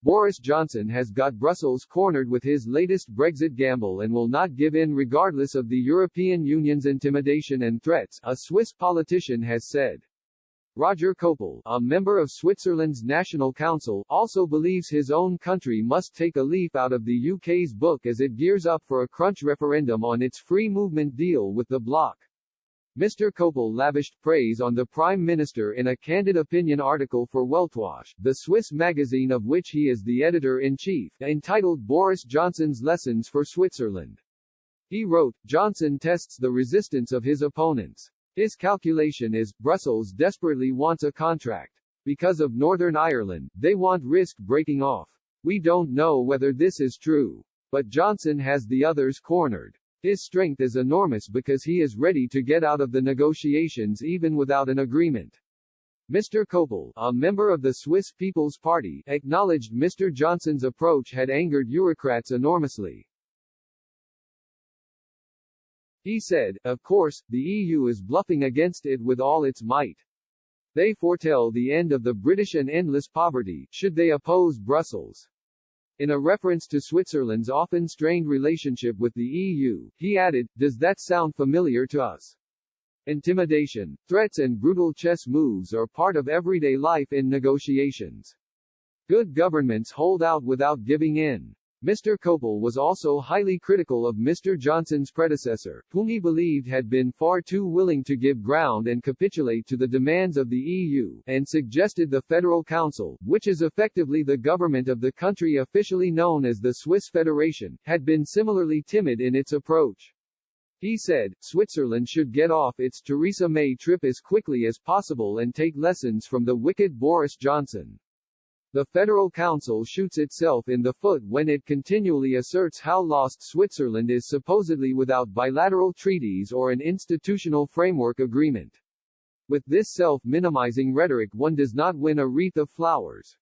Boris Johnson has got Brussels cornered with his latest Brexit gamble and will not give in regardless of the European Union's intimidation and threats, a Swiss politician has said. Roger Koppel, a member of Switzerland's National Council, also believes his own country must take a leaf out of the UK's book as it gears up for a crunch referendum on its free movement deal with the bloc. Mr. Koppel lavished praise on the Prime Minister in a candid opinion article for Weltwoche, the Swiss magazine of which he is the editor-in-chief, entitled Boris Johnson's Lessons for Switzerland. He wrote, "Johnson tests the resistance of his opponents. His calculation is, Brussels desperately wants a contract. Because of Northern Ireland, they want risk breaking off. We don't know whether this is true. But Johnson has the others cornered. His strength is enormous because he is ready to get out of the negotiations even without an agreement." Mr. Koppel, a member of the Swiss People's Party, acknowledged Mr. Johnson's approach had angered bureaucrats enormously. He said, "Of course, the EU is bluffing against it with all its might. They foretell the end of the British and endless poverty, should they oppose Brussels." In a reference to Switzerland's often strained relationship with the EU, he added, "Does that sound familiar to us? Intimidation, threats and brutal chess moves are part of everyday life in negotiations. Good governments hold out without giving in." Mr. Koppel was also highly critical of Mr. Johnson's predecessor, whom he believed had been far too willing to give ground and capitulate to the demands of the EU, and suggested the Federal Council, which is effectively the government of the country officially known as the Swiss Federation, had been similarly timid in its approach. He said, "Switzerland should get off its Theresa May trip as quickly as possible and take lessons from the wicked Boris Johnson. The Federal Council shoots itself in the foot when it continually asserts how lost Switzerland is supposedly without bilateral treaties or an institutional framework agreement. With this self-minimizing rhetoric one does not win a wreath of flowers."